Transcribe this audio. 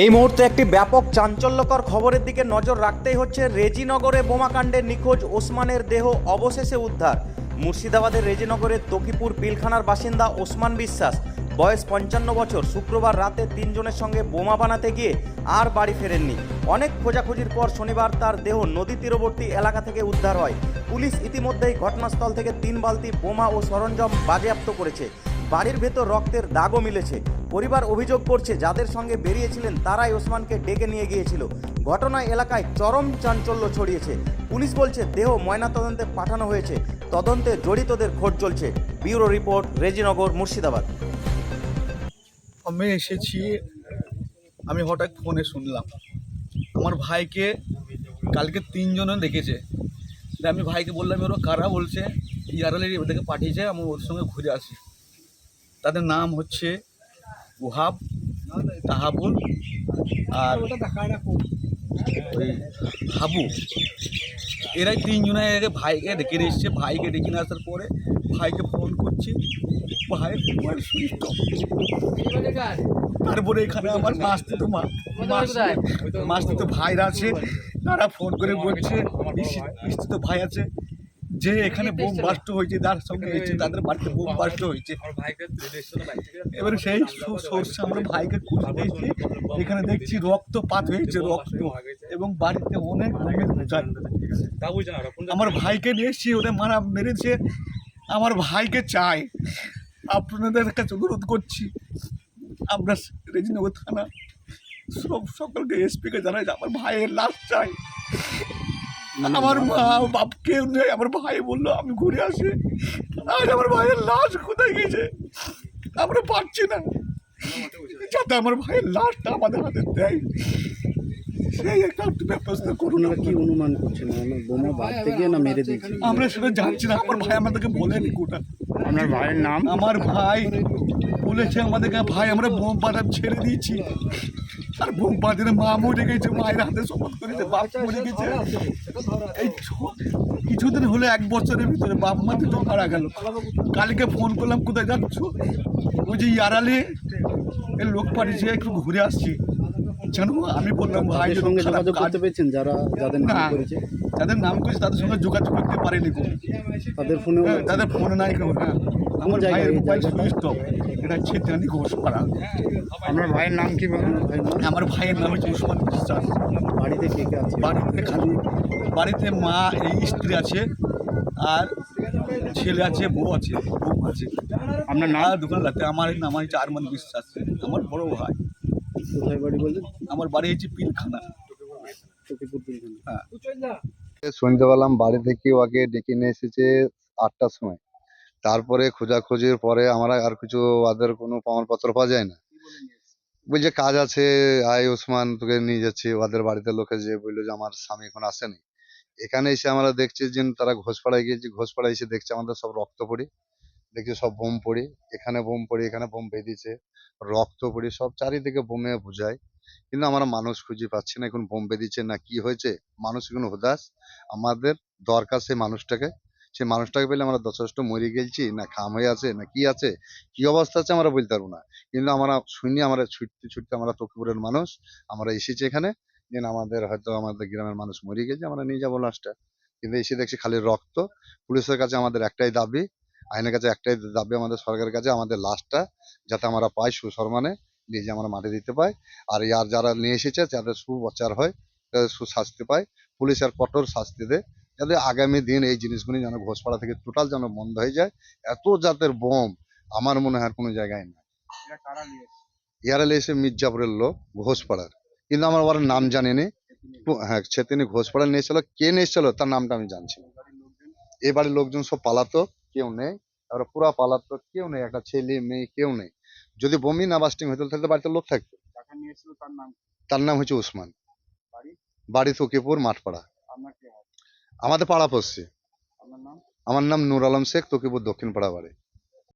এই মুহূর্তে একটি ব্যাপক চাঞ্চল্যকর খবরের দিকে নজর রাখতেই হচ্ছে। রেজিনগরে বোমাকাণ্ডে নিখোঁজ ওসমানের দেহ অবশেষে উদ্ধার। মুর্শিদাবাদের রেজিনগরের তকিপুর পিলখানার বাসিন্দা ওসমান বিশ্বাস, বয়স 55 বছর, শুক্রবার রাতে তিনজনের সঙ্গে বোমা বানাতে গিয়ে আর বাড়ি ফেরেননি। অনেক খোঁজাখুঁজির পর শনিবার তার দেহ নদী তীরবর্তী এলাকা থেকে উদ্ধার হয়। পুলিশ ইতিমধ্যেই ঘটনাস্থল থেকে 3 বালতি বোমা ও সরঞ্জাম বাজেয়াপ্ত করেছে। বাড়ির ভেতর রক্তের দাগও মিলেছে। পরিবার অভিযোগ করছে, যাদের সঙ্গে বেরিয়েছিলেন তারাই ওসমানকে ডেকে নিয়ে গিয়েছিল। ঘটনায় এলাকায় চরম চাঞ্চল্য ছড়িয়েছে। পুলিশ বলছে দেহ ময়নাতদন্তে পাঠানো হয়েছে। তদন্তে জড়িতদের খোঁজ চলছে। Bureau report, Rejinagar, Murshidabad. আমি এসেছি, আমি হঠাৎ ফোনে শুনলাম আমার ভাইকে কালকে 3 জনে দেখেছে। আমি ভাইকে বললাম ওরা কারা, বলছে ইয়ারালি ওদেরকে পাঠিয়েছে, আমি ওর সঙ্গে ঘুরে আসি। তাদের নাম হচ্ছে ওহাব, তাহাবুল আর ওই হাবু। এরাই 3 জনে ভাইকে ডেকে নিয়ে এসছে। ভাইকে ডেকে নিয়ে আসার পরে ভাইকে ফোন করছি, ভাই মোবাইল সুইচ অফ। তারপরে এখানে আমার মাস্তুতো ভাইরা আছে, তারা ফোন করে বলছে মাস্তুতো ভাই আছে যে এখানে বোম বাস্ট হয়েছে, যার সঙ্গে হয়েছে তাদের বাড়িতে বোম বাস্ট হয়েছে। এবারে সেই সোর্স আমরা ভাইকে খুঁজে দিয়েছি। এখানে দেখছি রক্তপাত হয়েছে, রক্ত, এবং বাড়িতে অনেক আমার ভাইকে নিয়ে এসছি, ওদের মেরেছে। আমার ভাইকে চাই, আপনাদের কাছে অনুরোধ করছি, আমরা রেজিনগর থানা সকলকে এসপিকে জানাই যে আমার ভাইয়ের লাশ চাই। আমার মা বাপ কেউ নেই, আমার ভাই বললো আমি ঘুরে আসি, আজ আমার ভাইয়ের লাশ কোথায় গেছে আমরা পাচ্ছি না। যাতে আমার ভাইয়ের লাশটা আমাদের হাতে দেয়, সেই একটা ব্যবস্থা করুন। কি অনুমান করছেন, বোমা বাঁধতে গিয়ে না মেরে দিয়েছে? আমরা সেটা জানছি না, আমার ভাই আমাদেরকে বলেনি কোটা। আপনার ভাইয়ের নাম? আমার ভাই বলেছে আমাদেরকে ভাই আমরা বোম বাঁধা ছেড়ে দিয়েছি, আর বোম বাঁধে মা মরে গেছে, মায়ের হাতে শপথ করেছে, বাপ মরে গেছে। এই কিছুদিন হলে 1 বছরের ভিতরে বাপ মা দুটো মারা গেল। কালকে ফোন করলাম কোথায় যাচ্ছ, ওই যে ইয়ারালি এর লোক পাঠিয়েছে, একটু ঘুরে আসছি। জানো আমি বললাম ভাই সঙ্গে যোগাযোগ করতে পেরেছেন যাদের নাম করেছে? যাদের নাম করেছে তাদের সঙ্গে যোগাযোগ করতে পারেনি, তাদের ফোনে তাদের ফোন নাই। হ্যাঁ, আমার ভাইয়ের মোবাইল সুইচ অফ। এটা ছেতানি ঘোষপাড়া। আপনার ভাইয়ের নাম কি বলেন? আমার ভাইয়ের নাম হচ্ছে ওসমান বিশ্বাস। বাড়িতে কে কে আছে? বাড়িতে মা, এই স্ত্রী আছে, আর ছেলে আছে, বউ আছে, বউ আছে। আপনার নাম? দোকান লাগতে। আমার নাম হচ্ছে আরমান বিশ্বাস, আমার বড় ভাই। কোথায় বাড়ি বললেন? আমার বাড়ি হচ্ছে পিলখানা। হ্যাঁ, সন্ধ্যেবেলা বাড়ি থেকে ওকে ডেকে নিয়ে এসেছে 8টার সময়। তারপরে খোঁজাখুঁজির পরে আমরা আর কিছু ওদের কোনো প্রমাণপত্র পাওয়া যায় না। বলছে কাজ আছে, আয় ওসমান তোকে নিয়ে যাচ্ছি। ওদের বাড়িতে লোকে যে বললো যে আমার স্বামী এখন আসেনি। এখানে এসে আমরা দেখছি যে তারা ঘোষপাড়ায় গিয়েছি, ঘোষপাড়ায় এসে দেখছি আমাদের সব রক্ত পড়ি, দেখছি সব বোম পড়ি, এখানে বোম পড়ি, এখানে বোম বেঁধেছে, রক্ত পড়ি, সব চারিদিকে বোমে বুঝায়। কিন্তু আমরা মানুষ খুঁজে পাচ্ছি না, এখন বোম বেঁধেছে না কি হয়েছে, মানুষ এখন হতাশ। আমাদের দরকার সেই মানুষটাকে পেলে আমরা যথেষ্ট মরে গেছি, না খাম হয়ে আছে, না কি আছে, কি অবস্থা আছে আমরা বলতে পারবো না। কিন্তু আমরা শুনি, আমরা ছুটতে ছুটতে আমরা তকিপুরের মানুষ, আমরা এসেছি এখানে, যে আমাদের হয়তো আমাদের গ্রামের মানুষ মরে গেছে, আমরা নিয়ে যাবো লাশটা। কিন্তু এসে দেখছি খালি রক্ত। পুলিশের কাছে আমাদের একটাই দাবি, আইনের কাছে একটাই দাবি, আমাদের সরকারের কাছে আমাদের লাশটা যাতে আমরা পাই সুসম্মানে, নিয়ে যে আমরা মাটি দিতে পাই। আর যারা নিয়ে এসেছে যাদের সুবচার হয়, তাদের সুশাস্তি পায়, পুলিশের কঠোর শাস্তি দেয়, যাতে আগামী দিন এই জিনিসগুলি যেন ঘোষপাড়া থেকে টোটাল যেন বন্ধ হয়ে যায়। এত জাতের বোম আমার মনে হয় আর কোনো জায়গায় না। এরা এসে মির্জাপুরের লোক, ঘোষপাড়ার, কিন্তু আমার ওর নাম জানিনি। হ্যাঁ, সে তিনি ঘোষপাড়া নিয়েছিল, কে নিয়েছিল তার নামটা আমি জানছি না। এ বাড়ির লোকজন সব পালাতক, কেউ নেই, তারপরে পুরা পালাতক, কেউ নেই, একটা ছেলে মেয়ে কেউ নেই। যদি বমি না বাস্টিং হতো তাহলে বাড়িতে লোক থাকতো। তার নাম হচ্ছে ওসমান, বাড়ি তকিপুর মাঠপাড়া, আমাদের পাড়া পড়ছে। আমার নাম নূর আলম শেখ, তকিপুর দক্ষিণ পাড়া বাড়ি।